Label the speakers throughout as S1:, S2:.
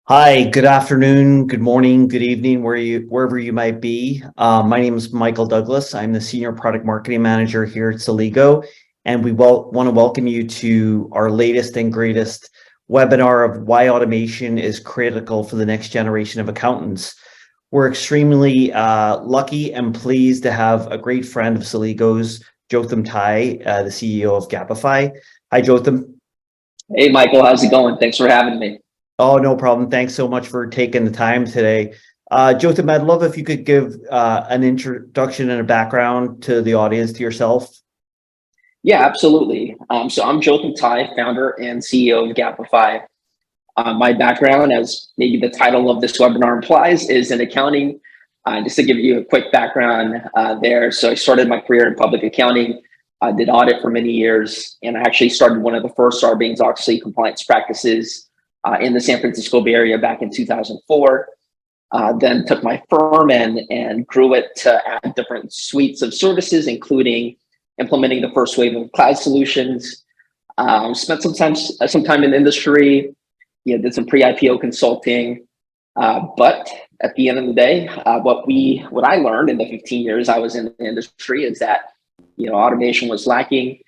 S1: Hi, good afternoon, good morning, good evening, wherever you might be. My name is Michael Douglas. I'm the Senior Product Marketing Manager here at Celigo, and we want to welcome you to our latest and greatest webinar of why automation is critical for the next generation of accountants. We're extremely lucky and pleased to have a great friend of Celigo's, Jotham Tai, the CEO of Gapify. Hi, Jotham.
S2: Hey, Michael, how's it going? Thanks for having me.
S1: Oh, no problem. Thanks so much for taking the time today. Jotham, I'd love if you could give an introduction and a background to the audience, to yourself.
S2: Yeah, absolutely. So I'm Jotham Tai, founder and CEO of Gapify. My background, as maybe the title of this webinar implies, is in accounting. Just to give you a quick background there. So I started my career in public accounting. I did audit for many years, and I actually started one of the first Sarbanes-Oxley compliance practices in the San Francisco Bay Area back in 2004. Then took my firm and grew it to add different suites of services, including implementing the first wave of cloud solutions. Spent some time in the industry, did some pre-IPO consulting. But at the end of the day, what I learned in the 15 years I was in the industry is that automation was lacking,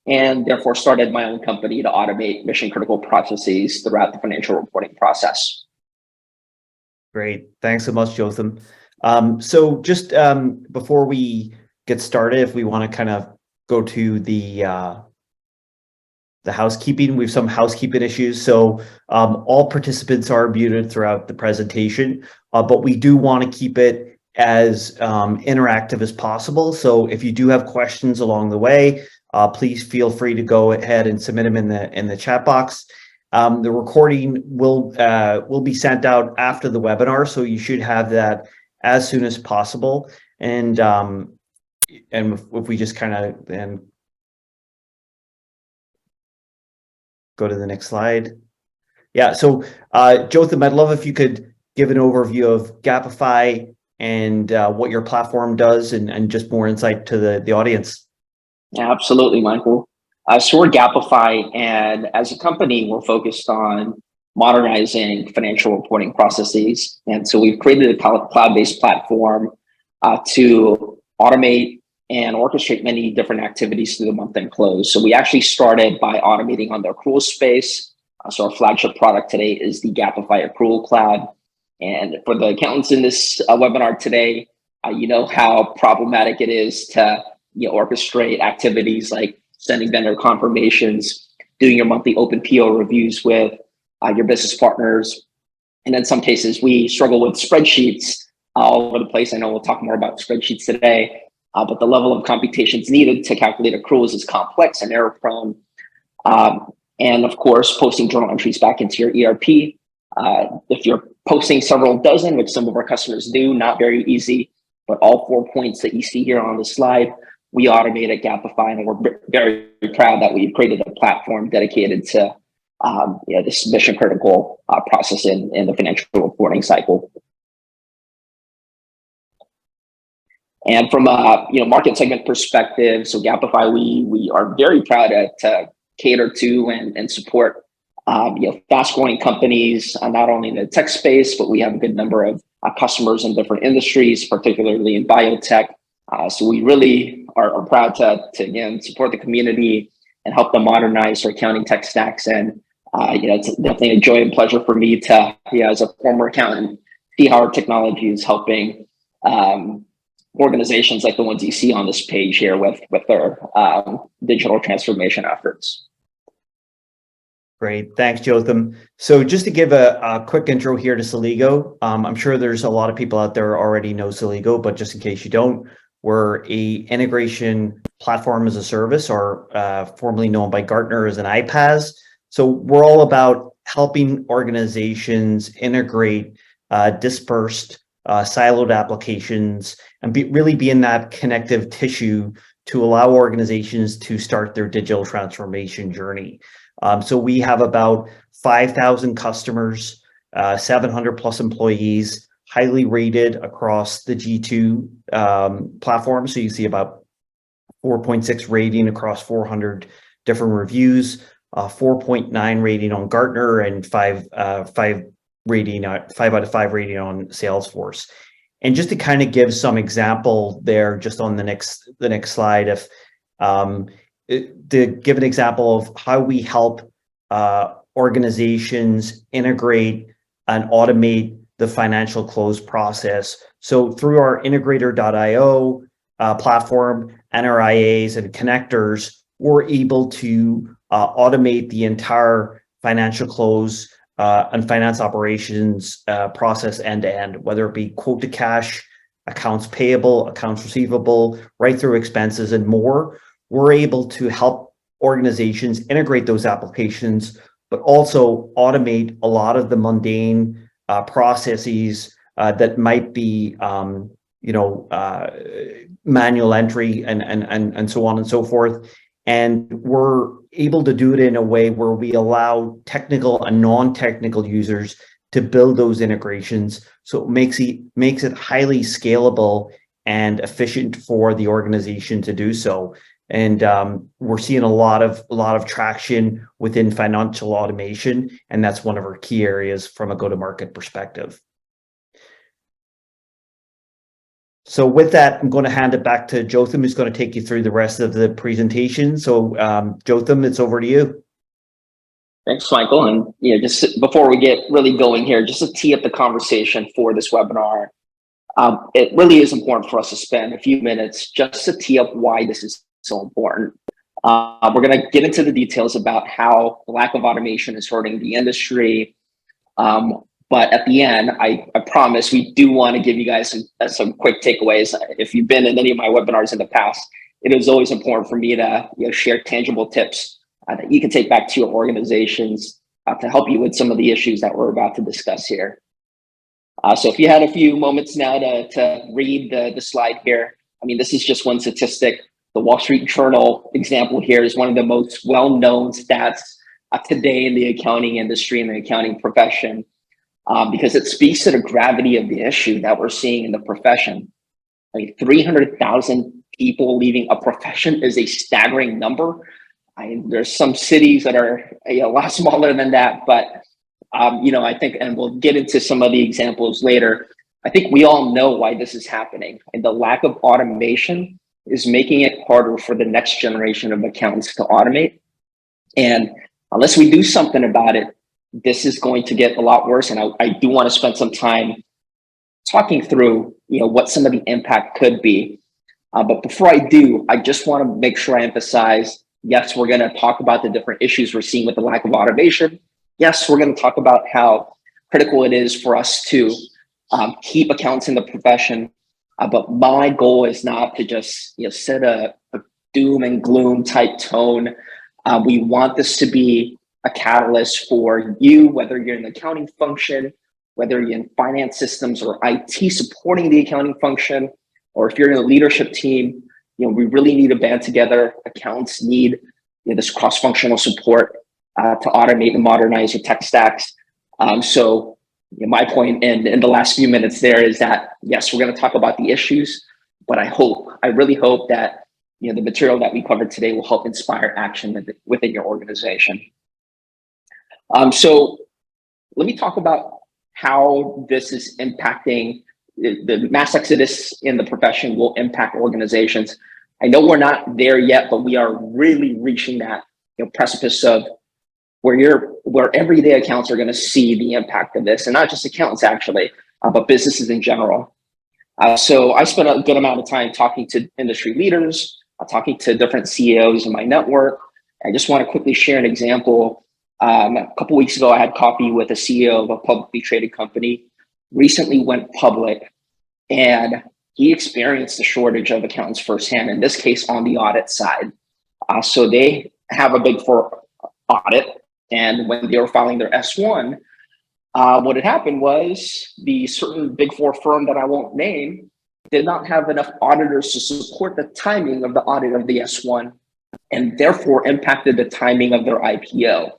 S2: and therefore started my own company to automate mission critical processes throughout the financial reporting process.
S1: Great. Thanks so much, Jotham. So just before we get started, if we want to kind of go to the housekeeping, we have some housekeeping issues. So all participants are muted throughout the presentation, but we do want to keep it as interactive as possible. So if you do have questions along the way, please feel free to go ahead and submit them in the chat box. The recording will be sent out after the webinar, so you should have that as soon as possible. And if we just kind of then go to the next slide. Yeah, so Jotham, I'd love if you could give an overview of Gapify and what your platform does, and just more insight to the audience.
S2: Yeah, absolutely, Michael. So we're Gapify, and as a company, we're focused on modernizing financial reporting processes. And so we've created a cloud-based platform to automate and orchestrate many different activities through the month-end close. So we actually started by automating on the accrual space. So our flagship product today is the Gapify Accrual Cloud. And for the accountants in this webinar today, you know how problematic it is to orchestrate activities like sending vendor confirmations, doing your monthly open PO reviews with your business partners. And in some cases, we struggle with spreadsheets all over the place. I know we'll talk more about spreadsheets today, but the level of computations needed to calculate accruals is complex and error prone. And of course, posting journal entries back into your ERP. If you're posting several dozen, which some of our customers do, not very easy, but all 4 points that you see here on the slide, we automate at Gapify, and we're very proud that we've created a platform dedicated to this mission critical process in the financial reporting cycle. And from a market segment perspective, so Gapify, we are very proud to cater to and support fast growing companies, not only in the tech space, but we have a good number of customers in different industries, particularly in biotech. So we really are proud to again support the community and help them modernize their accounting tech stacks. And it's definitely a joy and pleasure for me to, as a former accountant, see how our technology is helping organizations like the ones you see on this page here with their digital transformation efforts.
S1: Great, thanks, Jotham. So just to give a quick intro here to Celigo, I'm sure there's a lot of people out there already know Celigo, but just in case you don't, we're a integration platform as a service, or formerly known by Gartner as an iPaaS. So we're all about helping organizations integrate dispersed, siloed applications and really be in that connective tissue to allow organizations to start their digital transformation journey. So we have about 5,000 customers, 700 plus employees, highly rated across the G2 platform. So you see about 4.6 rating across 400 different reviews, 4.9 rating on Gartner, and 5 rating, 5 out of 5 rating on Salesforce. And just to kind of give some example there, just on the next slide, if to give an example of how we help organizations integrate and automate the financial close process. So through our integrator.io platform, NRIAs and connectors, we're able to automate the entire financial close and finance operations process end to end, whether it be quote to cash, accounts payable, accounts receivable, right through expenses and more. We're able to help organizations integrate those applications, but also automate a lot of the mundane processes that might be, manual entry and so on and so forth. And we're able to do it in a way where we allow technical and non-technical users to build those integrations. So it makes it highly scalable and efficient for the organization to do so. And we're seeing a lot of traction within financial automation, and that's one of our key areas from a go-to-market perspective. So with that, I'm going to hand it back to Jotham, who's going to take you through the rest of the presentation. So Jotham, it's over to you.
S2: Thanks, Michael. And just before we get really going here, just to tee up the conversation for this webinar, it really is important for us to spend a few minutes just to tee up why this is so important. We're going to get into the details about how the lack of automation is hurting the industry. But at the end, I promise we do want to give you guys some quick takeaways. If you've been in any of my webinars in the past, it is always important for me to share tangible tips that you can take back to your organizations to help you with some of the issues that we're about to discuss here. So if you had a few moments now to read the slide here, I mean, this is just one statistic. The Wall Street Journal example here is one of the most well-known stats today in the accounting industry and the accounting profession, because it speaks to the gravity of the issue that we're seeing in the profession. I mean, 300,000 people leaving a profession is a staggering number. There's some cities that are a lot smaller than that, but I think, and we'll get into some of the examples later, I think we all know why this is happening. And the lack of automation is making it harder for the next generation of accountants to automate. And unless we do something about it, this is going to get a lot worse. And I do want to spend some time talking through, what some of the impact could be. But before I do, I just want to make sure I emphasize, yes, we're going to talk about the different issues we're seeing with the lack of automation. Yes, we're going to talk about how critical it is for us to keep accounts in the profession. But my goal is not to just set a doom and gloom type tone. We want this to be a catalyst for you, whether you're in the accounting function, whether you're in finance systems or IT supporting the accounting function, or if you're in a leadership team. We really need to band together. Accountants need this cross-functional support to automate and modernize your tech stacks. So my point in the last few minutes there is that, yes, we're going to talk about the issues, but I really hope that the material that we covered today will help inspire action within your organization. So let me talk about how this is impacting the mass exodus in the profession will impact organizations. I know we're not there yet, but we are really reaching that precipice of where everyday accounts are going to see the impact of this, and not just accountants actually, but businesses in general. So I spent a good amount of time talking to industry leaders, talking to different CEOs in my network. I just want to quickly share an example. A couple weeks ago, I had coffee with a CEO of a publicly traded company, recently went public, and he experienced the shortage of accountants firsthand, in this case on the audit side. So they have a Big Four audit, and when they were filing their S1, what had happened was the certain Big Four firm that I won't name did not have enough auditors to support the timing of the audit of the S1, and therefore impacted the timing of their IPO.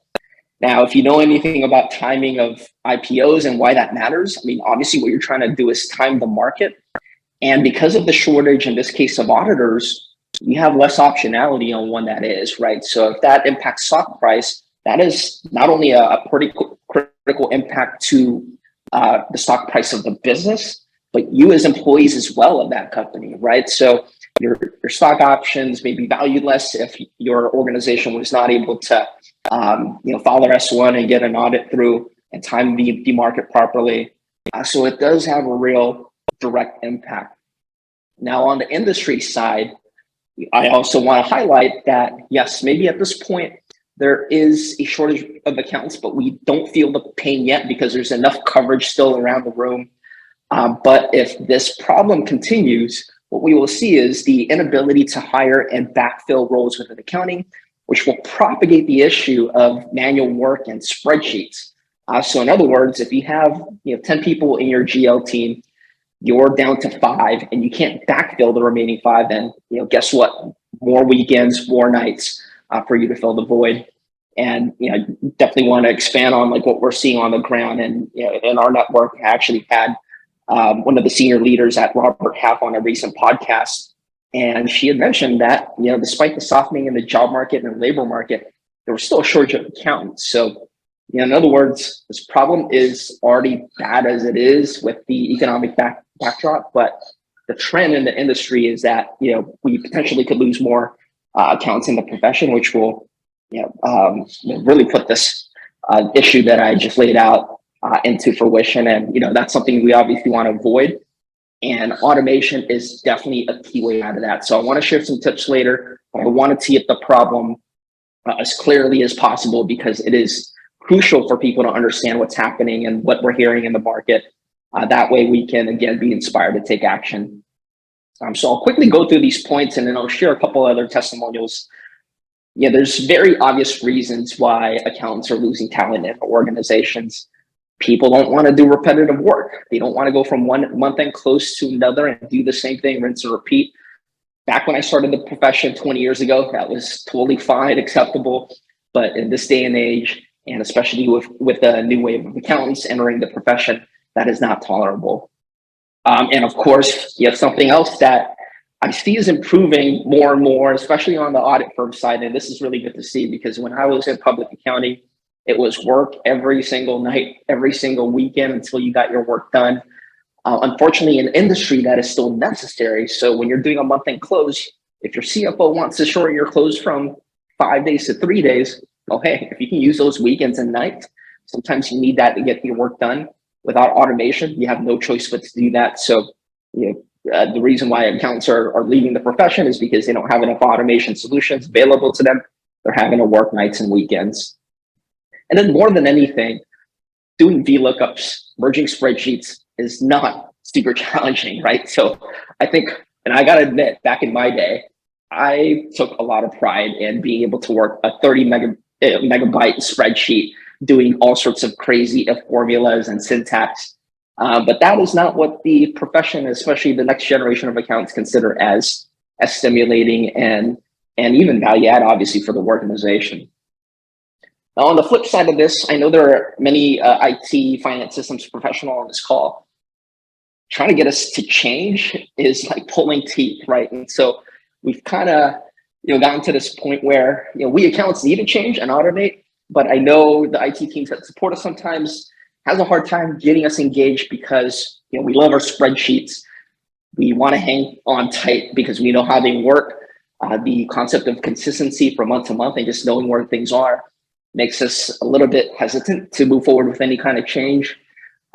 S2: Now, if you know anything about timing of IPOs and why that matters, I mean, obviously what you're trying to do is time the market. And because of the shortage, in this case of auditors, you have less optionality on when that is, right? So if that impacts stock price, that is not only a pretty critical impact to the stock price of the business, but you as employees as well of that company, right? So your stock options may be valued less if your organization was not able to file their S1 and get an audit through and time the market properly. So it does have a real direct impact. Now, on the industry side, I also want to highlight that, yes, maybe at this point, there is a shortage of accountants, but we don't feel the pain yet because there's enough coverage still around the room. But if this problem continues, what we will see is the inability to hire and backfill roles within accounting, which will propagate the issue of manual work and spreadsheets. So in other words, if you have 10 people in your GL team, you're down to 5 and you can't backfill the remaining 5, then guess what? More weekends, more nights for you to fill the void. And definitely want to expand on like what we're seeing on the ground. And in our network, I actually had one of the senior leaders at Robert Half on a recent podcast, and she had mentioned that despite the softening in the job market and the labor market, there was still a shortage of accountants. So in other words, this problem is already bad as it is with the economic backdrop, but the trend in the industry is that we potentially could lose more accountants in the profession, which will really put this issue that I just laid out into fruition. And that's something we obviously want to avoid. And automation is definitely a key way out of that. So I want to share some tips later, but I want to tee up the problem as clearly as possible because it is crucial for people to understand what's happening and what we're hearing in the market. That way we can, again, be inspired to take action. So I'll quickly go through these points and then I'll share a couple other testimonials. There's very obvious reasons why accountants are losing talent in organizations. People don't want to do repetitive work. They don't want to go from one month-end close to another and do the same thing, rinse and repeat. Back when I started the profession 20 years ago, that was totally fine, acceptable. But in this day and age, and especially with the new wave of accountants entering the profession, that is not tolerable. And of course, you have something else that I see is improving more and more, especially on the audit firm side. And this is really good to see because when I was in public accounting, it was work every single night, every single weekend until you got your work done. Unfortunately, in industry, that is still necessary. So when you're doing a month-end close, if your CFO wants to shorten your close from 5 days to 3 days, oh, hey, if you can use those weekends and nights, sometimes you need that to get your work done. Without automation, you have no choice but to do that. So the reason why accountants are leaving the profession is because they don't have enough automation solutions available to them. They're having to work nights and weekends. And then more than anything, doing VLOOKUPs, merging spreadsheets is not super challenging, right? So I think, and I got to admit, back in my day, I took a lot of pride in being able to work a 30 megabyte spreadsheet, doing all sorts of crazy formulas and syntax. But that is not what the profession, especially the next generation of accountants, consider as stimulating and even value add, obviously, for the organization. Now, on the flip side of this, I know there are many IT finance systems professionals on this call. Trying to get us to change is like pulling teeth, right? And so we've kind of gotten to this point where we accountants need to change and automate, but I know the IT teams that support us sometimes has a hard time getting us engaged because we love our spreadsheets. We want to hang on tight because we know how they work. The concept of consistency from month to month and just knowing where things are makes us a little bit hesitant to move forward with any kind of change.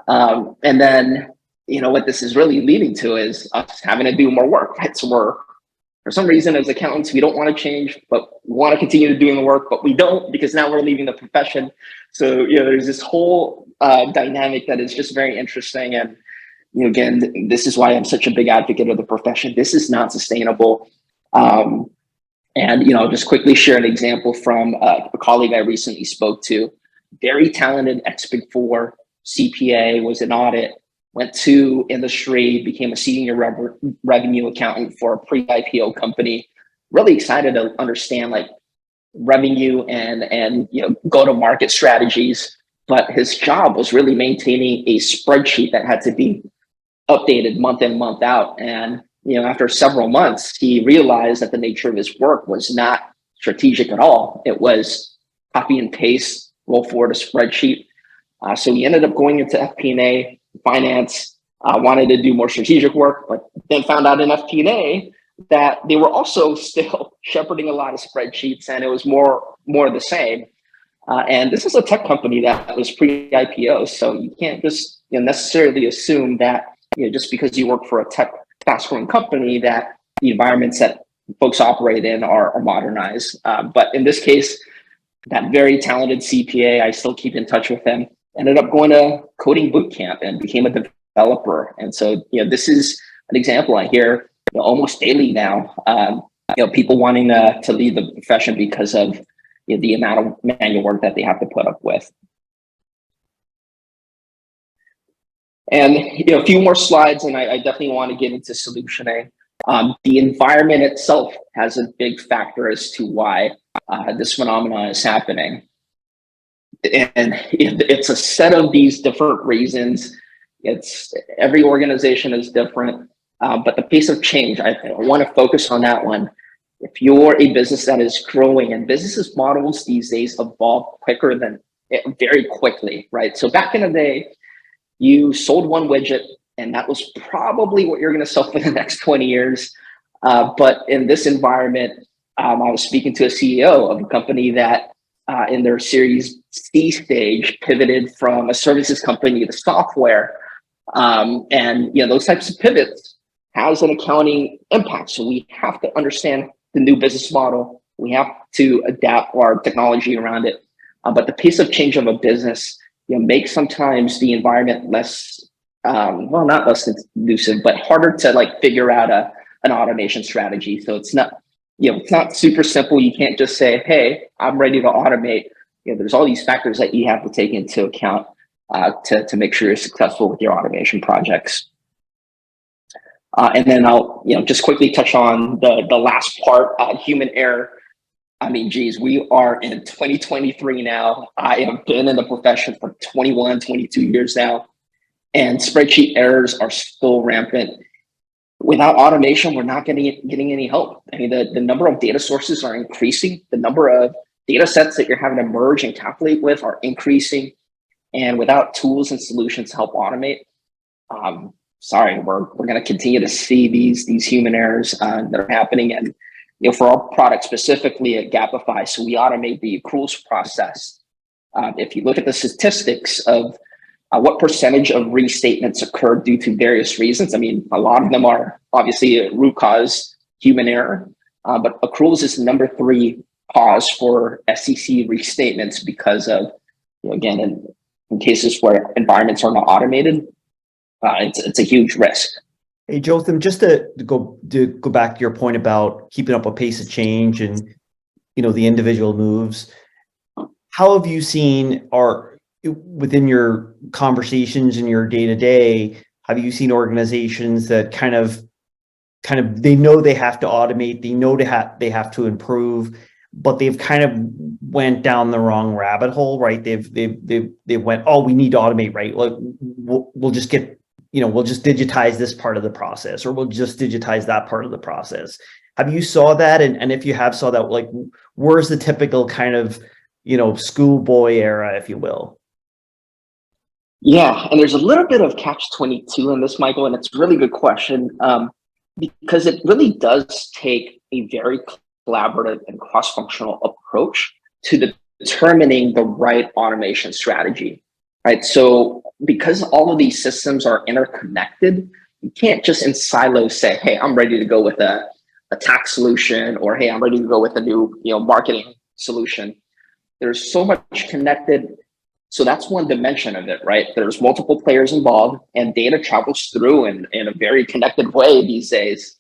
S2: And then, what this is really leading to is us having to do more work, right? So for some reason, as accountants, we don't want to change, but we want to continue doing the work, but we don't because now we're leaving the profession. So, there's this whole dynamic that is just very interesting. And, again, this is why I'm such a big advocate of the profession. This is not sustainable. And, I'll just quickly share an example from a colleague I recently spoke to. Very talented ex-Big Four, CPA, was in audit, went to industry, became a senior revenue accountant for a pre-IPO company. Really excited to understand like revenue and go-to-market strategies. But his job was really maintaining a spreadsheet that had to be updated month in, month out. And after several months, he realized that the nature of his work was not strategic at all. It was copy and paste, roll forward a spreadsheet. So he ended up going into FP&A, finance, wanted to do more strategic work, but then found out in FP&A that they were also still shepherding a lot of spreadsheets, and it was more of the same. And this is a tech company that was pre-IPO, so you can't just necessarily assume that just because you work for a tech fast-growing company that the environments that folks operate in are modernized. But in this case, that very talented CPA, I still keep in touch with him, ended up going to coding boot camp and became a developer. And so, this is an example I hear almost daily now. People wanting to leave the profession because of the amount of manual work that they have to put up with. And a few more slides, and I definitely want to get into solutioning. The environment itself has a big factor as to why this phenomenon is happening. And it's a set of these different reasons. Every organization is different, but the pace of change, I want to focus on that one. If you're a business that is growing, and business models these days evolve very quickly, right? So back in the day, you sold one widget, and that was probably what you're going to sell for the next 20 years. But in this environment, I was speaking to a CEO of a company that in their Series C stage pivoted from a services company to software. And those types of pivots has an accounting impact. So we have to understand the new business model. We have to adapt our technology around it. But the pace of change of a business makes sometimes the environment less, not less conducive, but harder to figure out an automation strategy. So it's not, it's not super simple. You can't just say, hey, I'm ready to automate. There's all these factors that you have to take into account to make sure you're successful with your automation projects. And then I'll just quickly touch on the last part, human error. I mean, geez, we are in 2023 now. I have been in the profession for 21, 22 years now, and spreadsheet errors are still rampant. Without automation, we're not getting any help. I mean, the number of data sources are increasing. The number of data sets that you're having to merge and calculate with are increasing. And without tools and solutions to help automate, we're going to continue to see these human errors that are happening. And for our product specifically at Gapify, so we automate the accruals process. If you look at the statistics of what percentage of restatements occur due to various reasons, I mean, a lot of them are obviously a root cause human error, but accruals is number 3 cause for SEC restatements because of, again, in cases where environments are not automated, it's a huge risk.
S1: Hey, Jotham, just to go back to your point about keeping up a pace of change and the individual moves, how have you seen within your conversations in your day-to-day, have you seen organizations that kind of they know they have to automate, they know they have to improve, but they've kind of went down the wrong rabbit hole, right? They went, oh, we need to automate, right? Like we'll just get, we'll just digitize this part of the process, or we'll just digitize that part of the process. Have you saw that? And if you have saw that, like, where's the typical kind of, schoolboy era, if you will?
S2: Yeah, and there's a little bit of catch-22 in this, Michael, and it's a really good question because it really does take a very collaborative and cross-functional approach to determining the right automation strategy, right? So because all of these systems are interconnected, you can't just in silos say, hey, I'm ready to go with a tax solution, or hey, I'm ready to go with a new marketing solution. There's so much connected. So that's one dimension of it, right? There's multiple players involved, and data travels through in a very connected way these days.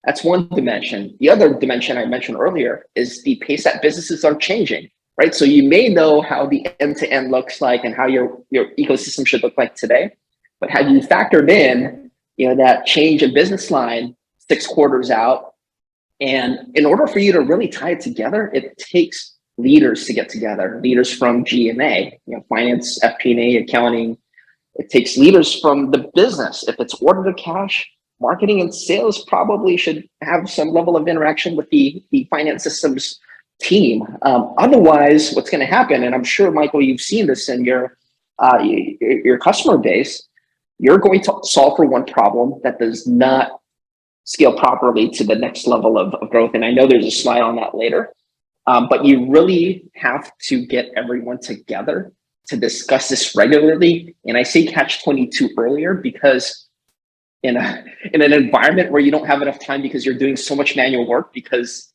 S2: That's one dimension. The other dimension I mentioned earlier is the pace that businesses are changing, right? So you may know how the end-to-end looks like and how your ecosystem should look like today, but have you factored in, that change in business line 6 quarters out? And in order for you to really tie it together, it takes leaders to get together, leaders from G&A, finance, FP&A, accounting. It takes leaders from the business. If it's order to cash, marketing and sales probably should have some level of interaction with the finance systems team. Otherwise, what's going to happen, and I'm sure, Michael, you've seen this in your your customer base, you're going to solve for one problem that does not scale properly to the next level of growth. And I know there's a slide on that later, but you really have to get everyone together to discuss this regularly. And I say catch 22 earlier because in an environment where you don't have enough time because you're doing so much manual work because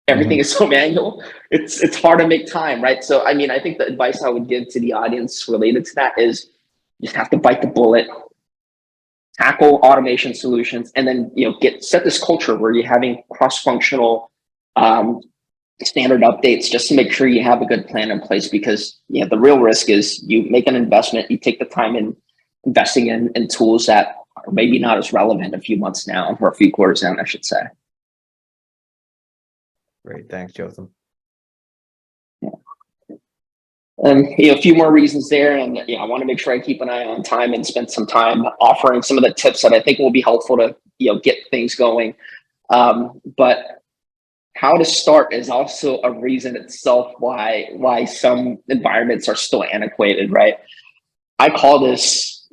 S2: everything is so manual, it's hard to make time, right? So, I mean, I think the advice I would give to the audience related to that is you just have to bite the bullet, tackle automation solutions, and then set this culture where you're having cross-functional standard updates just to make sure you have a good plan in place. Because the real risk is you make an investment, you take the time in investing in tools that are maybe not as relevant a few months now or a few quarters down, I should say.
S1: Great, thanks, Jotham.
S2: A few more reasons there, and I want to make sure I keep an eye on time and spend some time offering some of the tips that I think will be helpful to get things going. But how to start is also a reason itself why some environments are still antiquated, right? I call this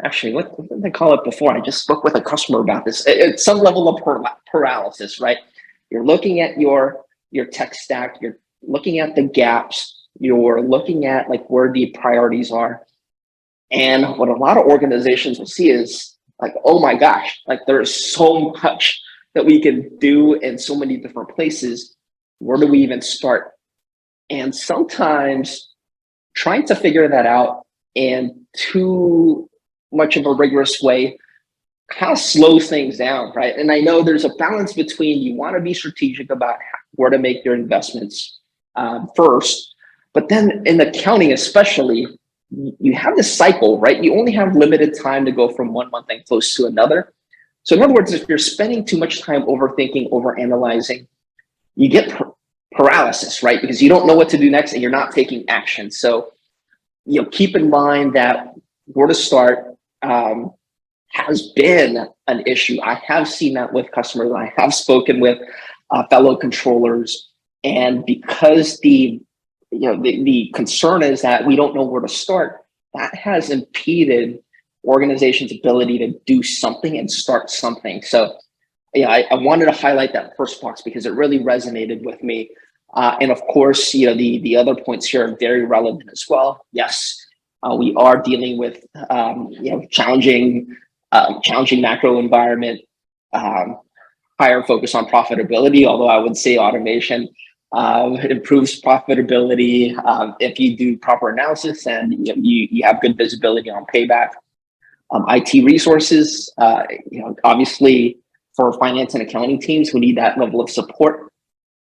S2: actually, what did I call it before? I just spoke with a customer about this. It's some level of paralysis, right? You're looking at your tech stack, you're looking at the gaps, you're looking at like where the priorities are. And what a lot of organizations will see is like, oh my gosh, like there's so much that we can do in so many different places. Where do we even start? And sometimes trying to figure that out in too much of a rigorous way kind of slows things down, right? And I know there's a balance between you want to be strategic about where to make your investments first, but then in accounting especially, you have this cycle, right? You only have limited time to go from one month end close to another. So in other words, if you're spending too much time overthinking, overanalyzing, you get paralysis, right? Because you don't know what to do next and you're not taking action. So, keep in mind that where to start has been an issue. I have seen that with customers. I have spoken with fellow controllers, and because the concern is that we don't know where to start, that has impeded organizations' ability to do something and start something. So, I wanted to highlight that first box because it really resonated with me. And of course, the other points here are very relevant as well. Yes, we are dealing with challenging macro environment, higher focus on profitability. Although I would say automation improves profitability if you do proper analysis and you have good visibility on payback. IT resources, obviously for finance and accounting teams who need that level of support,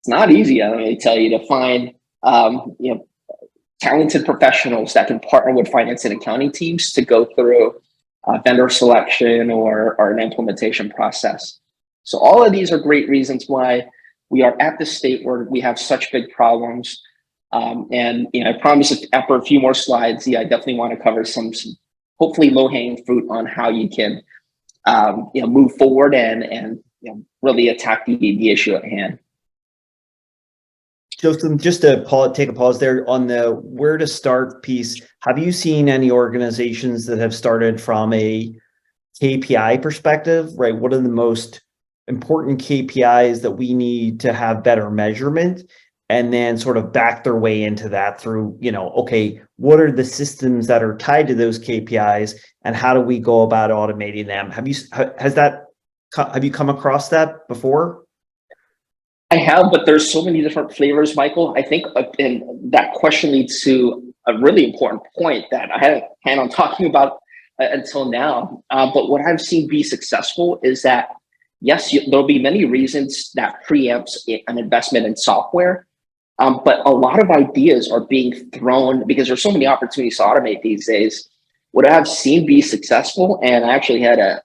S2: it's not easy. Let me tell you, to find talented professionals that can partner with finance and accounting teams to go through vendor selection or an implementation process. So all of these are great reasons why we are at this state where we have such big problems. And I promise after a few more slides, I definitely want to cover some hopefully low-hanging fruit on how you can move forward and really attack the issue at hand.
S1: Joseph, just to take a pause there on the where to start piece, have you seen any organizations that have started from a KPI perspective, right? What are the most important KPIs that we need to have better measurement, and then sort of back their way into that through, okay, what are the systems that are tied to those KPIs and how do we go about automating them? Have you come across that before?
S2: I have, but there's so many different flavors, Michael. I think and that question leads to a really important point that I hadn't planned on talking about until now. But what I've seen be successful is that, yes, there'll be many reasons that preempts an investment in software. But a lot of ideas are being thrown because there's so many opportunities to automate these days. What I've seen be successful, and I actually had a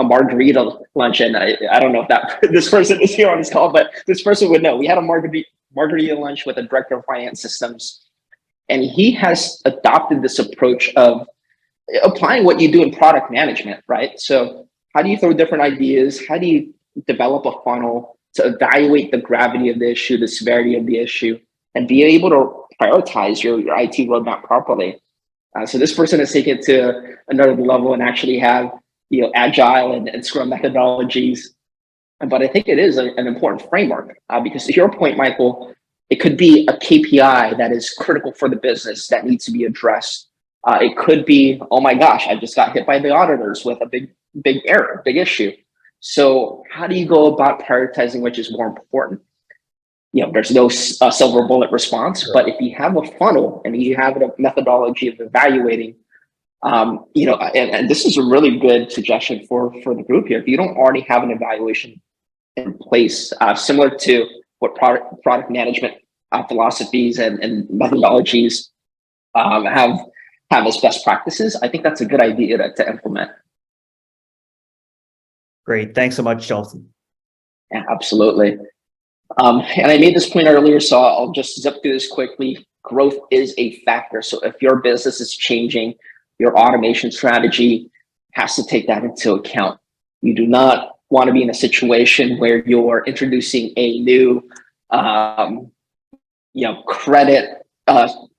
S2: margarita lunch, and I don't know if this person is here on this call, but this person would know. We had a margarita lunch with a director of finance systems, and he has adopted this approach of applying what you do in product management, right? So how do you throw different ideas? How do you develop a funnel to evaluate the gravity of the issue, the severity of the issue, and be able to prioritize your IT roadmap properly? So this person has taken it to another level and actually have, agile and Scrum methodologies. But I think it is an important framework because to your point, Michael, it could be a KPI that is critical for the business that needs to be addressed. It could be, oh my gosh, I just got hit by the auditors with a big error, big issue. So how do you go about prioritizing which is more important? There's no silver bullet response,
S1: Sure.
S2: but if you have a funnel and you have a methodology of evaluating, and this is a really good suggestion for the group here. If you don't already have an evaluation in place, similar to what product management philosophies and methodologies have as best practices, I think that's a good idea to implement.
S1: Great. Thanks so much, Chelsea.
S2: Yeah, absolutely. And I made this point earlier, so I'll just zip through this quickly. Growth is a factor. So if your business is changing, your automation strategy has to take that into account. You do not want to be in a situation where you're introducing a new, credit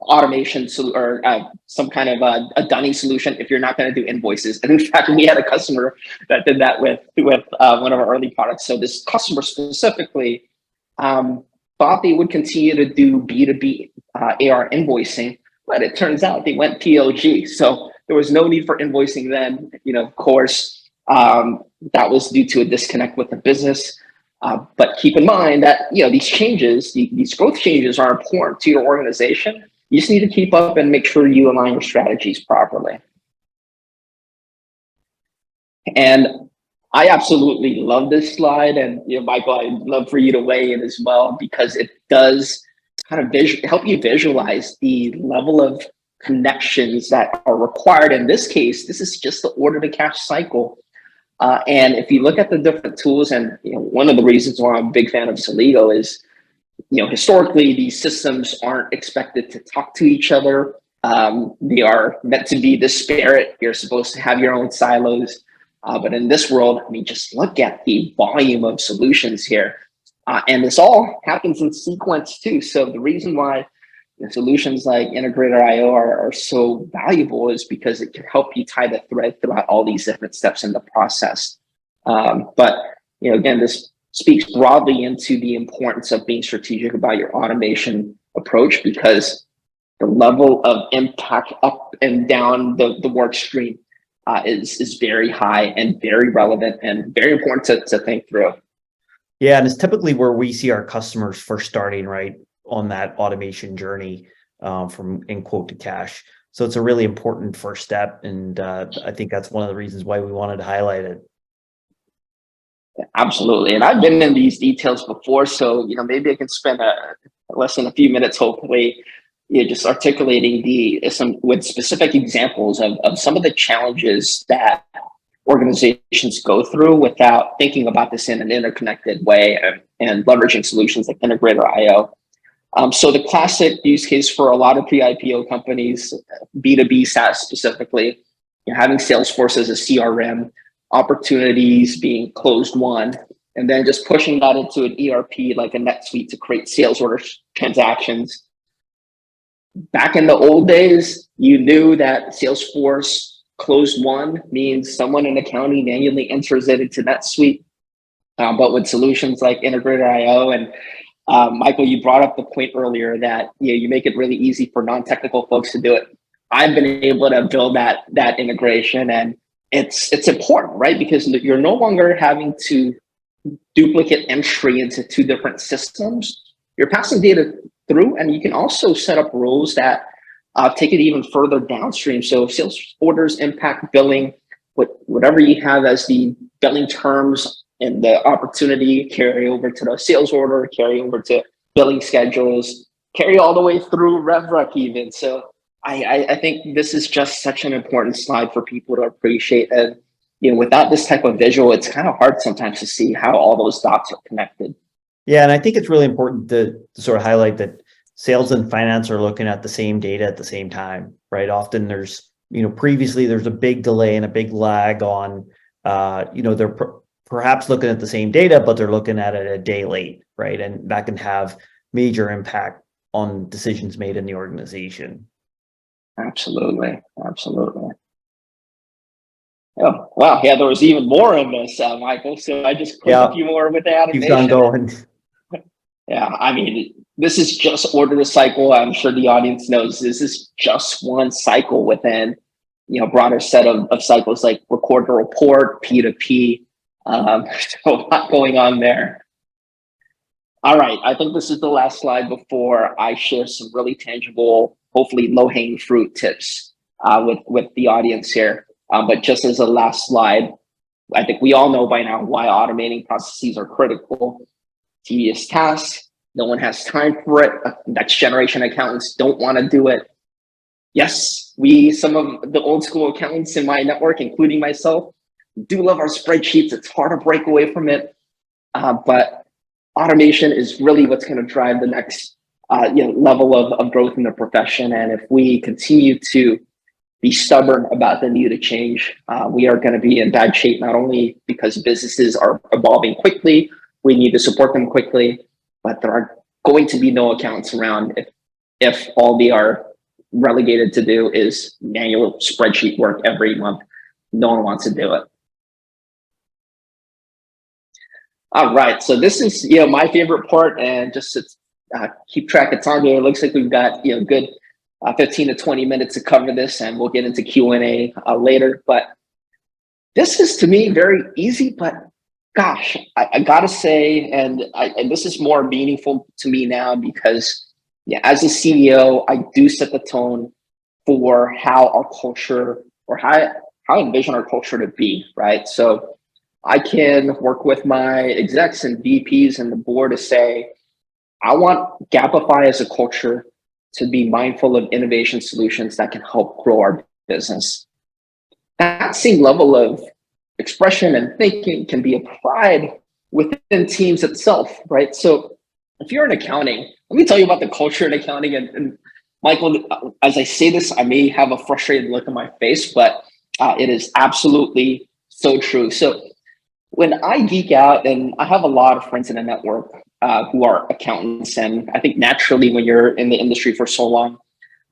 S2: automation or some kind of a dunning solution if you're not going to do invoices. And in fact, we had a customer that did that with one of our early products. So this customer specifically thought they would continue to do B2B AR invoicing, but it turns out they went PLG. So there was no need for invoicing then. Of course, that was due to a disconnect with the business. But keep in mind that these changes, these growth changes, are important to your organization. You just need to keep up and make sure you align your strategies properly. And I absolutely love this slide, and Michael, I'd love for you to weigh in as well, because it does kind of help you visualize the level of connections that are required. In this case, this is just the order to cash cycle. And if you look at the different tools, and one of the reasons why I'm a big fan of Celigo is, historically these systems aren't expected to talk to each other. They are meant to be disparate. You're supposed to have your own silos. But in this world, just look at the volume of solutions here. And this all happens in sequence too. So the reason why solutions like Integrator.io are so valuable is because it can help you tie the thread throughout all these different steps in the process. But again, this speaks broadly into the importance of being strategic about your automation approach, because the level of impact up and down the work stream is very high and very relevant and very important to think through.
S1: Yeah, and it's typically where we see our customers first starting, right, on that automation journey from in quote to cash. So it's a really important first step, and I think that's one of the reasons why we wanted to highlight it.
S2: Absolutely, and I've been in these details before, so maybe I can spend less than a few minutes, hopefully, just articulating with specific examples of some of the challenges that organizations go through without thinking about this in an interconnected way and leveraging solutions like Integrator.io. So the classic use case for a lot of pre-IPO companies, B2B SaaS specifically, having Salesforce as a CRM, opportunities being closed won, and then just pushing that into an ERP like a NetSuite to create sales order transactions. Back in the old days, you knew that Salesforce closed won means someone in accounting manually enters it into NetSuite. But with solutions like Integrator.io, and Michael, you brought up the point earlier that you make it really easy for non-technical folks to do it. I've been able to build that integration, and it's important, right? Because you're no longer having to duplicate entry into two different systems. You're passing data through, and you can also set up rules that take it even further downstream. So if sales orders impact billing, whatever you have as the billing terms and the opportunity, carry over to the sales order, carry over to billing schedules, carry all the way through RevRec even. So I think this is just such an important slide for people to appreciate. And without this type of visual, it's kind of hard sometimes to see how all those dots are connected.
S1: Yeah, and I think it's really important to sort of highlight that sales and finance are looking at the same data at the same time, right? Often there's, previously there's a big delay and a big lag on, they're perhaps looking at the same data, but they're looking at it a day late, right? And that can have major impact on decisions made in the organization.
S2: Absolutely. Absolutely. Oh, wow. Yeah, there was even more in this, Michael. So I just clicked a
S1: Yeah,
S2: few more with the
S1: keeps on
S2: automation.
S1: going.
S2: Yeah, I mean, this is just order to cycle. I'm sure the audience knows this is just one cycle within, broader set of cycles like record to report, P2P. So a lot going on there. All right, I think this is the last slide before I share some really tangible, hopefully low-hanging fruit tips with the audience here. But just as a last slide, I think we all know by now why automating processes are critical. Tedious tasks, no one has time for it. Next generation accountants don't want to do it. Yes, some of the old school accountants in my network, including myself, do love our spreadsheets. It's hard to break away from it, but automation is really what's going to drive the next level of growth in the profession. And if we continue to be stubborn about the need to change, we are going to be in bad shape, not only because businesses are evolving quickly, we need to support them quickly, but there are going to be no accountants around if all they are relegated to do is manual spreadsheet work every month. No one wants to do it. All right, so this is my favorite part, and just to keep track of time here, it looks like we've got good 15 to 20 minutes to cover this, and we'll get into Q&A later. But this is to me very easy, but gosh, I gotta say, and this is more meaningful to me now because as a CEO, I do set the tone for how our culture or how I envision our culture to be, right? So I can work with my execs and VPs and the board to say, I want Gapify as a culture to be mindful of innovation solutions that can help grow our business. That same level of expression and thinking can be applied within teams itself, right? So if you're in accounting, let me tell you about the culture in accounting. And Michael, as I say this, I may have a frustrated look on my face, but it is absolutely so true. So when I geek out, and I have a lot of friends in the network who are accountants, and I think naturally when you're in the industry for so long,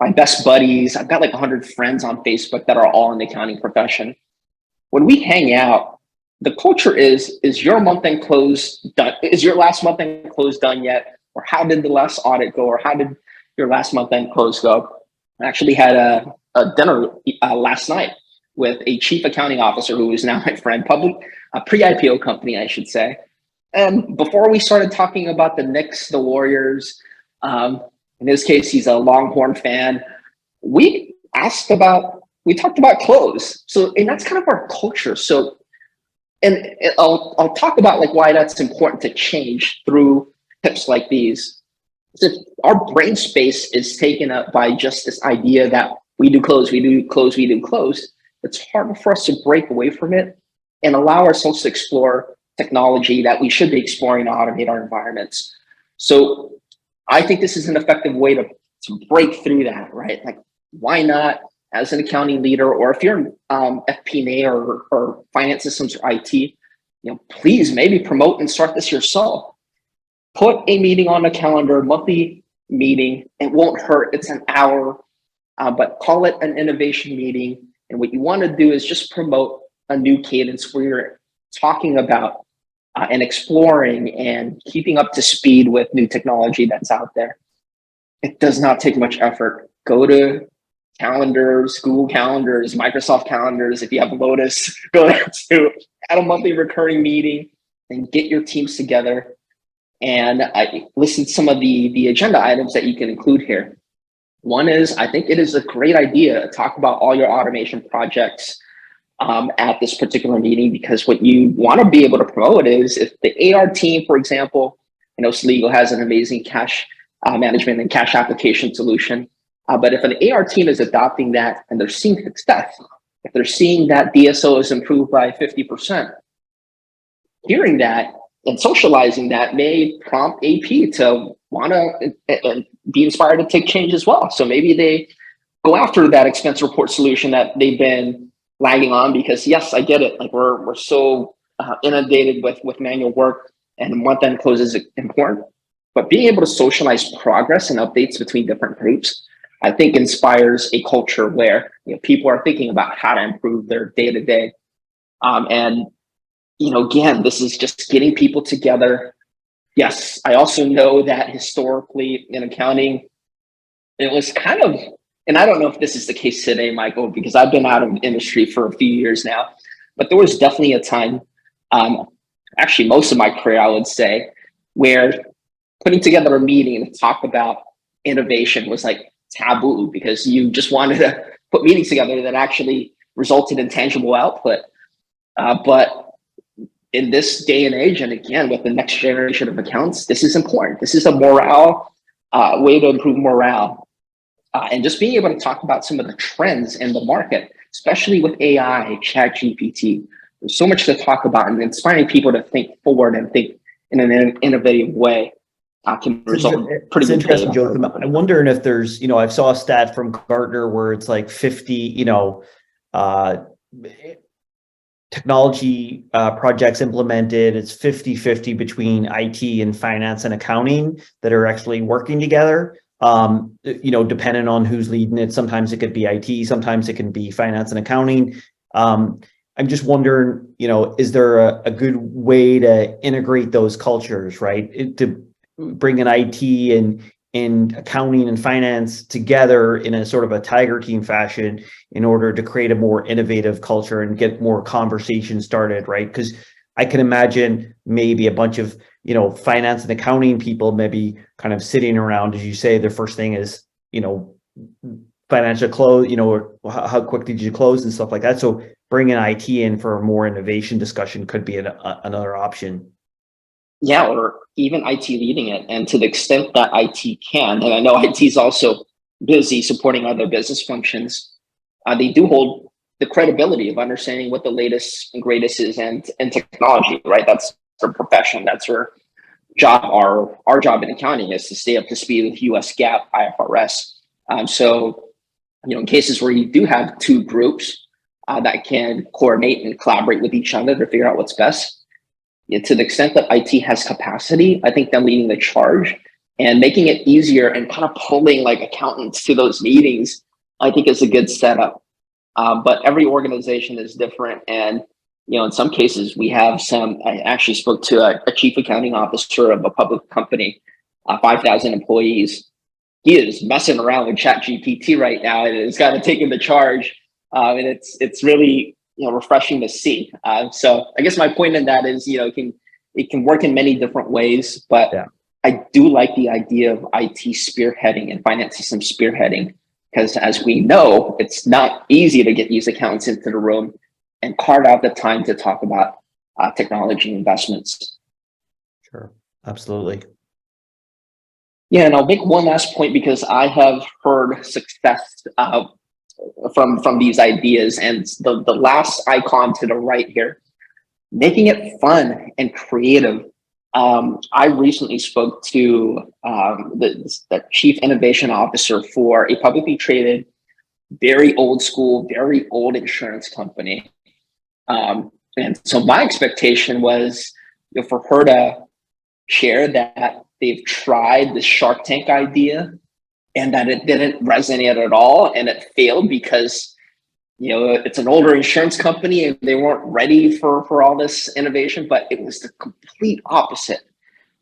S2: my best buddies, I've got like 100 friends on Facebook that are all in the accounting profession. When we hang out, the culture is your month end close done? Is your last month end close done yet? Or how did the last audit go? Or how did your last month end close go? I actually had a dinner last night with a chief accounting officer who is now my friend, a pre-IPO company, I should say. And before we started talking about the Knicks, the Warriors, in this case, he's a Longhorn fan, we talked about clothes. So, and that's kind of our culture. So, and I'll talk about like why that's important to change through tips like these. So our brain space is taken up by just this idea that we do close, we do close, we do close. It's harder for us to break away from it and allow ourselves to explore technology that we should be exploring to automate our environments. So I think this is an effective way to break through that, right? Like, why not, as an accounting leader, or if you're in FP&A or finance systems or IT, please maybe promote and start this yourself. Put a meeting on the calendar, monthly meeting. It won't hurt. It's an hour, but call it an innovation meeting. And what you want to do is just promote a new cadence where you're talking about and exploring and keeping up to speed with new technology that's out there. It does not take much effort. Go to calendars, Google calendars, Microsoft calendars. If you have Lotus, go there to add a monthly recurring meeting and get your teams together. And I listed some of the agenda items that you can include here. One is, I think it is a great idea to talk about all your automation projects at this particular meeting, because what you want to be able to promote is if the AR team, for example, I know Sligo has an amazing cash management and cash application solution. But if an AR team is adopting that and they're seeing success, if they're seeing that DSO is improved by 50%, hearing that and socializing that may prompt AP to want to be inspired to take change as well. So maybe they go after that expense report solution that they've been lagging on, because yes, I get it. Like we're so inundated with manual work, and month end close is important. But being able to socialize progress and updates between different groups, I think inspires a culture where people are thinking about how to improve their day to day. And again, this is just getting people together. Yes, I also know that historically in accounting, it was kind of, and I don't know if this is the case today, Michael, because I've been out of industry for a few years now, but there was definitely a time, actually most of my career, I would say, where putting together a meeting to talk about innovation was like taboo because you just wanted to put meetings together that actually resulted in tangible output. But in this day and age, and again, with the next generation of accounts, this is important. This is a morale way to improve morale. And just being able to talk about some of the trends in the market, especially with AI, Chat GPT. There's so much to talk about, and inspiring people to think forward and think in an innovative way can result in pretty
S1: It's
S2: good
S1: interesting,
S2: data.
S1: Jotham. I'm wondering if there's, I saw a stat from Gartner where it's like 50, uh, technology projects implemented. It's 50-50 between IT and finance and accounting that are actually working together. Depending on who's leading it, sometimes it could be IT, sometimes it can be finance and accounting. I'm just wondering, is there a good way to integrate those cultures, right? To bring in IT and accounting and finance together in a sort of a tiger team fashion in order to create a more innovative culture and get more conversation started, right? Because I can imagine maybe a bunch of, finance and accounting people maybe kind of sitting around, as you say, their first thing is, financial close, or how quick did you close and stuff like that. So bringing IT in for a more innovation discussion could be another option.
S2: Yeah, or even IT leading it. And to the extent that IT can, and I know IT is also busy supporting other business functions, they do hold the credibility of understanding what the latest and greatest is and technology, right? That's their profession. That's their job. Our job in accounting is to stay up to speed with US GAAP, IFRS. So, in cases where you do have two groups that can coordinate and collaborate with each other to figure out what's best, to the extent that IT has capacity, I think them leading the charge and making it easier and kind of pulling like accountants to those meetings, I think is a good setup. But every organization is different. And, in some cases we have I actually spoke to a chief accounting officer of a public company, 5,000 employees. He is messing around with Chat GPT right now and has kind of taken the charge. And it's really, refreshing to see. So I guess my point in that is, it can work in many different ways, but yeah. I do like the idea of IT spearheading and finance system spearheading, because as we know, it's not easy to get these accountants into the room and carve out the time to talk about technology investments.
S1: Sure, absolutely.
S2: Yeah, and I'll make one last point because I have heard success from these ideas, and the last icon to the right here, making it fun and creative. I recently spoke to the chief innovation officer for a publicly traded, very old school, very old insurance company. And so my expectation was for her to share that they've tried the Shark Tank idea and that it didn't resonate at all, and it failed because it's an older insurance company and they weren't ready for all this innovation. But it was the complete opposite.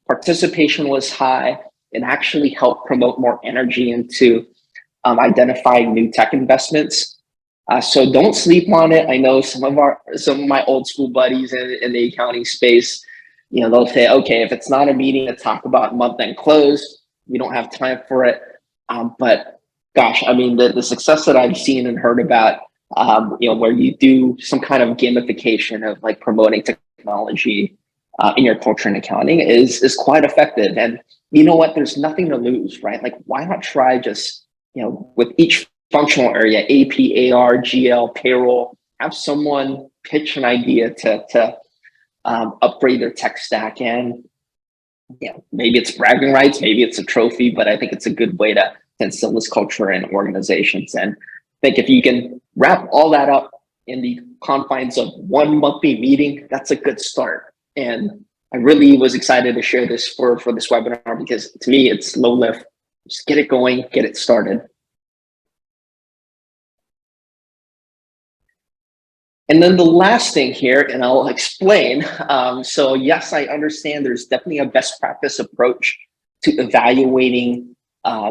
S2: Participation was high. It actually helped promote more energy into identifying new tech investments. So don't sleep on it. I know some of my old school buddies in the accounting space, they'll say, okay, if it's not a meeting to talk about month-end close, we don't have time for it. But gosh, I mean, the success that I've seen and heard about, where you do some kind of gamification of like promoting technology in your culture and accounting is quite effective. And you know what? There's nothing to lose, right? Like, why not try just, with each functional area, AP, AR, GL, payroll, have someone pitch an idea to upgrade their tech stack, and maybe it's bragging rights, maybe it's a trophy, but I think it's a good way to instill this culture in organizations. And I think if you can wrap all that up in the confines of one monthly meeting, that's a good start. And I really was excited to share this for this webinar because to me, it's low lift. Just get it going, get it started. And then the last thing here, and I'll explain. So yes, I understand there's definitely a best practice approach to evaluating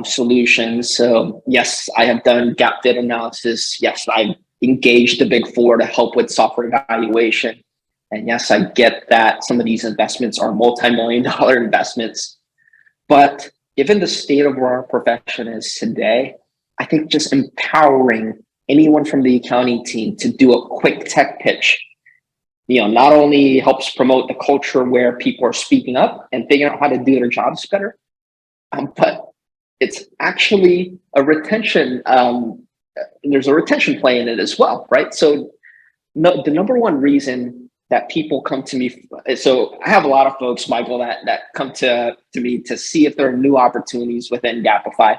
S2: solutions. So yes, I have done gap fit analysis. Yes, I've engaged the Big Four to help with software evaluation. And yes, I get that some of these investments are multi-million-dollar investments. But given the state of where our profession is today, I think just empowering anyone from the accounting team to do a quick tech pitch, not only helps promote the culture where people are speaking up and figuring out how to do their jobs better, but it's actually a retention. There's a retention play in it as well, right? So no, the number one reason that people come to me, so I have a lot of folks, Michael, that come to me to see if there are new opportunities within Gapify.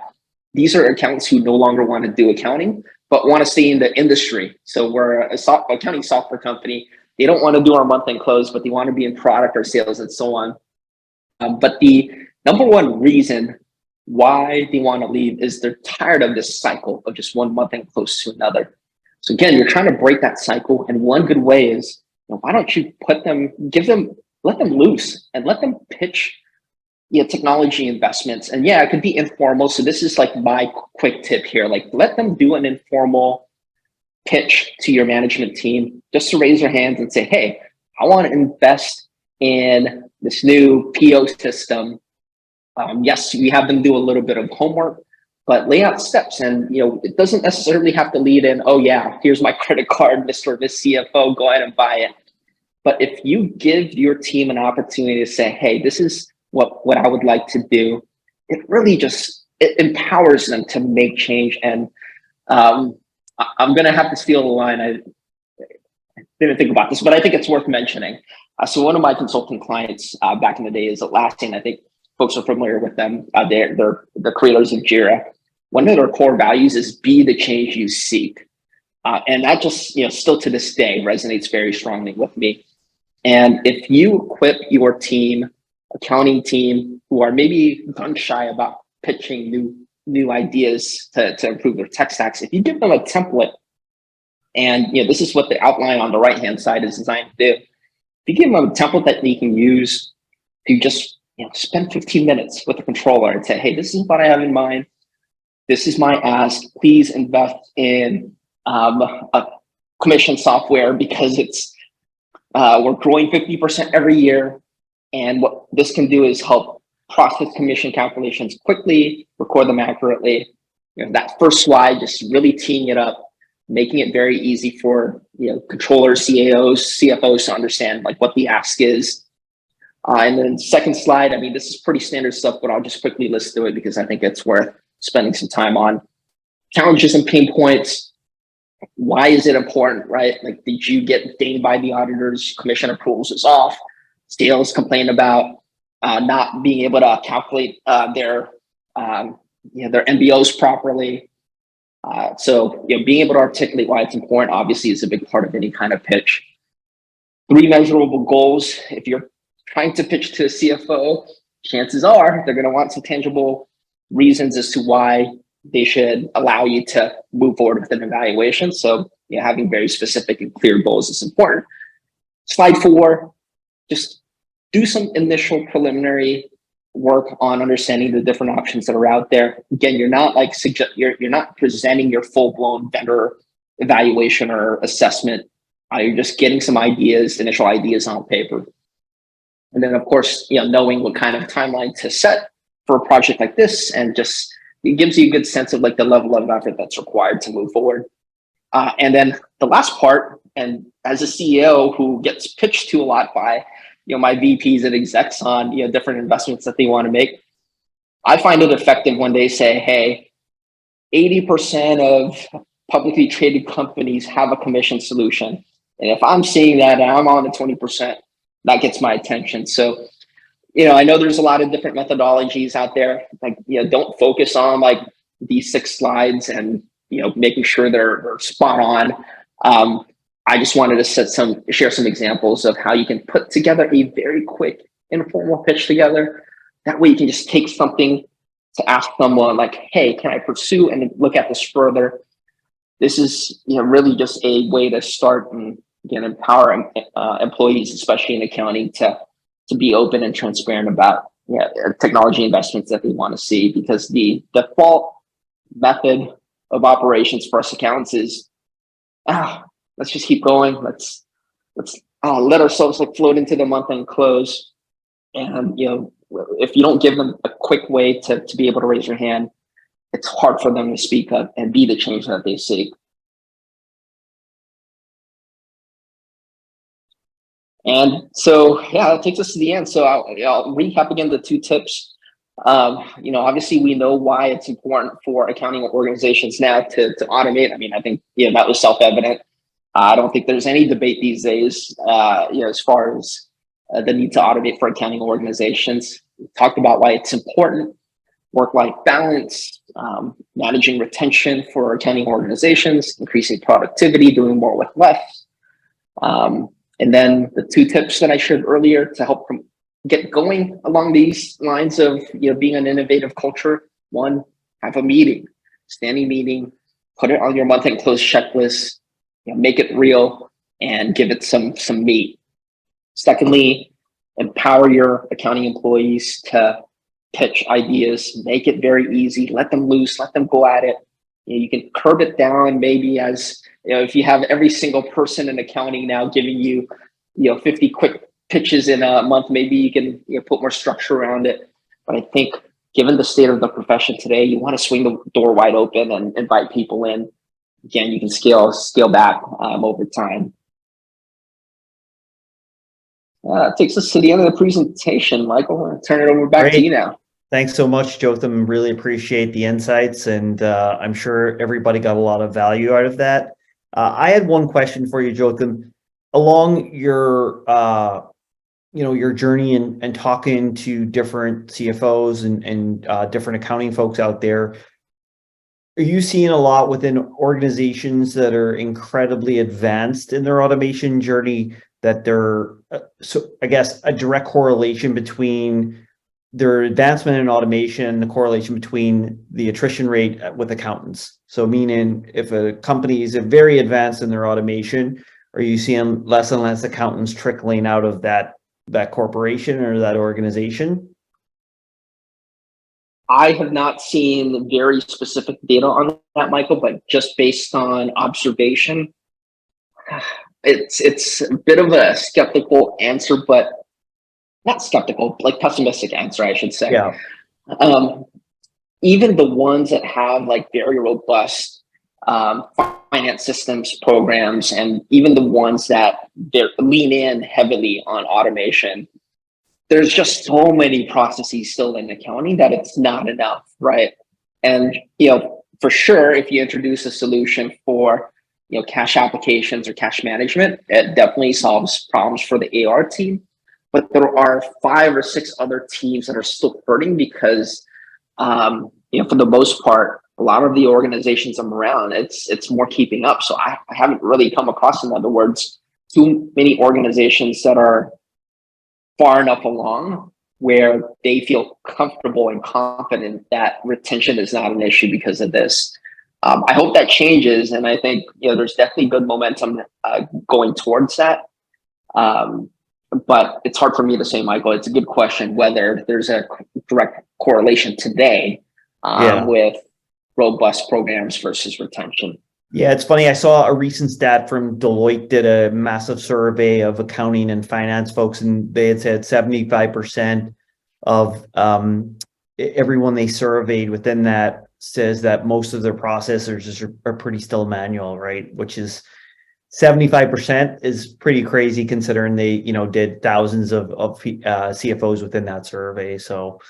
S2: These are accountants who no longer want to do accounting, but want to stay in the industry. So we're a accounting software company. They don't want to do our month-end close, but they want to be in product or sales and so on. But the number one reason why they want to leave is they're tired of this cycle of just one month-end close to another. So again, you're trying to break that cycle. And one good way is, why don't you let them loose and let them pitch technology investments. And yeah, it could be informal. So this is like my quick tip here. Like, let them do an informal pitch to your management team just to raise their hands and say, hey, I want to invest in this new PO system. Yes, we have them do a little bit of homework, but lay out steps. And it doesn't necessarily have to lead in, oh yeah, here's my credit card, Mr. or Miss CFO, go ahead and buy it. But if you give your team an opportunity to say, hey, this is what I would like to do, it really it empowers them to make change. And I'm going to have to steal the line. I didn't think about this, but I think it's worth mentioning. So one of my consulting clients back in the day is Atlassian. I think folks are familiar with them. They're the creators of Jira. One of their core values is be the change you seek. And that just, still to this day resonates very strongly with me. And if you equip your team, accounting team, who are maybe gun shy about pitching new ideas to improve their tech stacks, if you give them a template, and this is what the outline on the right-hand side is designed to do. If you give them a template that they can use to just spend 15 minutes with the controller and say, hey, this is what I have in mind. This is my ask. Please invest in a commission software because we're growing 50% every year. And what this can do is help process commission calculations quickly, record them accurately. That first slide, just really teeing it up, making it very easy for controllers, CAOs, CFOs to understand like what the ask is. And then second slide, this is pretty standard stuff, but I'll just quickly list through it because I think it's worth spending some time on. Challenges and pain points. Why is it important, right? Like, did you get dinged by the auditors? Commission approvals is off. Sales complain about not being able to calculate their MBOs properly. So being able to articulate why it's important obviously is a big part of any kind of pitch. 3 measurable goals. If you're trying to pitch to a CFO, chances are they're going to want some tangible reasons as to why they should allow you to move forward with an evaluation. So having very specific and clear goals is important. Slide 4, just do some initial preliminary work on understanding the different options that are out there. Again, you're not you're not presenting your full-blown vendor evaluation or assessment. You're just getting some initial ideas on paper. And then of course, knowing what kind of timeline to set for a project like this, and just it gives you a good sense of like the level of effort that's required to move forward. And then the last part, and as a CEO who gets pitched to a lot by my VPs and execs on different investments that they want to make, I find it effective when they say, hey, 80% of publicly traded companies have a commission solution. And if I'm seeing that and I'm on the 20%, that gets my attention. So, I know there's a lot of different methodologies out there. Like, don't focus on like these 6 slides and, making sure they're spot on. I just wanted to share some examples of how you can put together a very quick informal pitch together. That way you can just take something to ask someone like, hey, can I pursue and look at this further? This is really just a way to start and again, empower employees, especially in accounting, to be open and transparent about technology investments that they want to see, because the default method of operations for us accountants is, let's just keep going. Let's let ourselves like float into the month end close. And if you don't give them a quick way to be able to raise your hand, it's hard for them to speak up and be the change that they seek. And so, that takes us to the end. So I'll recap again the 2 tips. Obviously we know why it's important for accounting organizations now to automate. I mean, I think, that was self-evident. I don't think there's any debate these days, as far as the need to automate for accounting organizations. We talked about why it's important, work-life balance, managing retention for accounting organizations, increasing productivity, doing more with less. And then the 2 tips that I shared earlier to help get going along these lines of being an innovative culture. 1, have a meeting, standing meeting, put it on your month-end close checklist, make it real and give it some meat. Secondly, empower your accounting employees to pitch ideas, make it very easy, let them loose, let them go at it. You can curb it down, maybe as if you have every single person in accounting now giving you 50 quick pitches in a month, maybe you can put more structure around it. But I think given the state of the profession today, you want to swing the door wide open and invite people in. Again, you can scale back over time. That takes us to the end of the presentation. Michael, I'll turn it over back to you now.
S1: Thanks so much, Jotham. Really appreciate the insights, and I'm sure everybody got a lot of value out of that. I had one question for you, Jotham. Along your your journey and talking to different CFOs and different accounting folks out there, are you seeing a lot within organizations that are incredibly advanced in their automation journey that they're, so I guess, a direct correlation between their advancement in automation, the correlation between the attrition rate with accountants? So meaning if a company is very advanced in their automation, are you seeing less and less accountants trickling out of that corporation or that organization?
S2: I have not seen very specific data on that, Michael, but just based on observation, it's a bit of a skeptical answer, but not skeptical, like pessimistic answer, I should say.
S1: Yeah.
S2: Even the ones that have like very robust finance systems programs, and even the ones that they lean in heavily on automation, there's just so many processes still in accounting that it's not enough, right? And for sure, if you introduce a solution for cash applications or cash management, it definitely solves problems for the AR team. But there are 5 or 6 other teams that are still hurting because, for the most part, a lot of the organizations I'm around, it's more keeping up. So I haven't really come across, in other words, too many organizations that are far enough along where they feel comfortable and confident that retention is not an issue because of this. I hope that changes, and I think there's definitely good momentum going towards that. But it's hard for me to say, Michael. It's a good question whether there's a direct correlation today with robust programs versus retention.
S1: Yeah, it's funny. I saw a recent stat from Deloitte did a massive survey of accounting and finance folks, and they had said 75% of everyone they surveyed within that says that most of their processes are pretty still manual, right? Which is 75% is pretty crazy considering they, did thousands of CFOs within that survey. So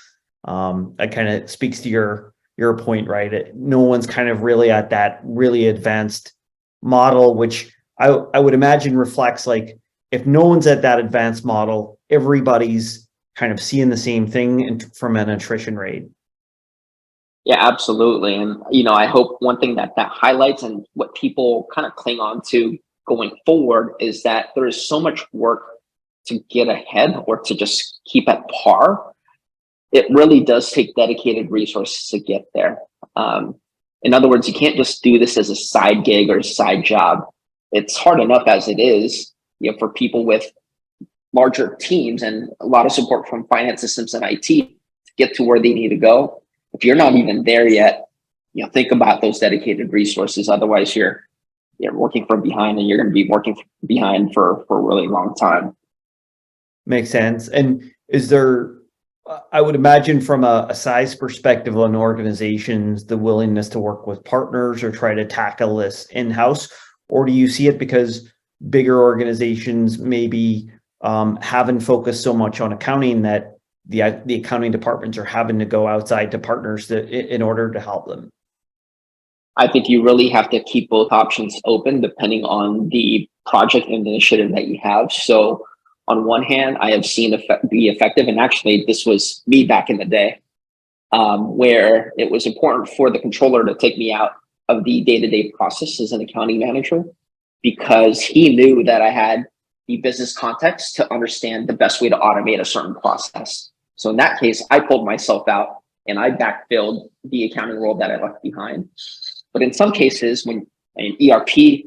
S1: that kind of speaks to your point, right? No one's kind of really at that really advanced model, which I would imagine reflects like if no one's at that advanced model, everybody's kind of seeing the same thing from an attrition rate.
S2: Yeah, absolutely. And, I hope one thing that highlights and what people kind of cling on to going forward is that there is so much work to get ahead or to just keep at par. It really does take dedicated resources to get there. In other words, you can't just do this as a side gig or a side job. it's hard enough as it is, for people with larger teams and a lot of support from finance systems and IT to get to where they need to go. If you're not even there yet, think about those dedicated resources. Otherwise, you're working from behind, and you're going to be working behind for a really long time.
S1: Makes sense. And is there, I would imagine from a size perspective on organizations, the willingness to work with partners or try to tackle this in-house, or do you see it because bigger organizations maybe haven't focused so much on accounting that the accounting departments are having to go outside to partners in order to help them?
S2: I think you really have to keep both options open depending on the project and initiative that you have. So on one hand, I have seen be effective, and actually this was me back in the day, where it was important for the controller to take me out of the day-to-day process as an accounting manager, because he knew that I had the business context to understand the best way to automate a certain process. So in that case, I pulled myself out and I backfilled the accounting role that I left behind. But in some cases, when an ERP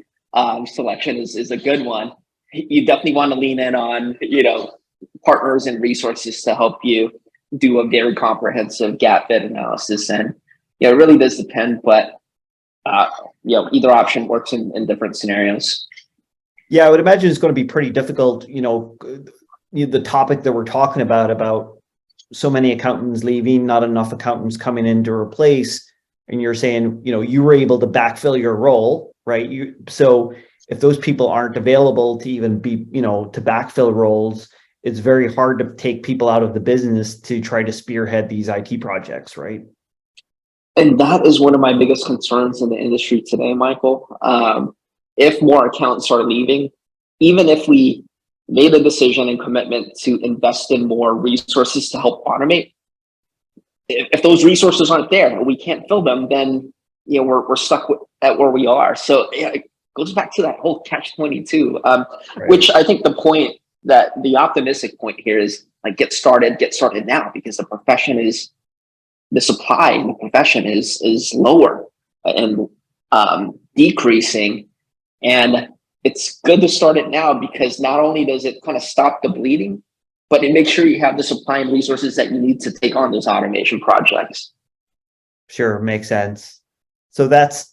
S2: selection is a good one, you definitely want to lean in on, partners and resources to help you do a very comprehensive gap fit analysis. And it really does depend, but either option works in different scenarios.
S1: Yeah, I would imagine it's going to be pretty difficult. The topic that we're talking about so many accountants leaving, not enough accountants coming in to replace, and you're saying, you were able to backfill your role, right? So if those people aren't available to even be, to backfill roles, it's very hard to take people out of the business to try to spearhead these IT projects, right?
S2: And that is one of my biggest concerns in the industry today, Michael. If more accountants are leaving, even if we made a decision and commitment to invest in more resources to help automate, if those resources aren't there, we can't fill them, then we're stuck at where we are. So it goes back to that whole catch-22, right. Which I think the optimistic point here is like get started now, because the supply in the profession is lower and decreasing. And it's good to start it now, because not only does it kind of stop the bleeding, but it makes sure you have the supply and resources that you need to take on those automation projects.
S1: Sure, makes sense. So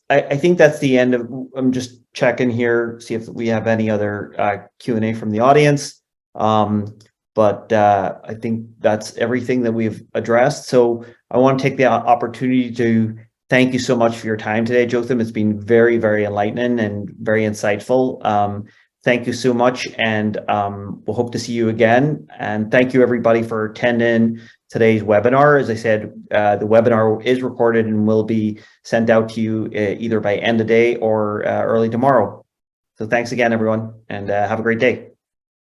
S1: I think that's the end of, I'm just checking here, see if we have any other Q&A from the audience. But I think that's everything that we've addressed. So I want to take the opportunity to thank you so much for your time today, Jotham. It's been very, very enlightening and very insightful. Thank you so much, and we'll hope to see you again. And thank you, everybody, for attending today's webinar. As I said, the webinar is recorded and will be sent out to you either by end of day or early tomorrow. So thanks again, everyone, and have a great day.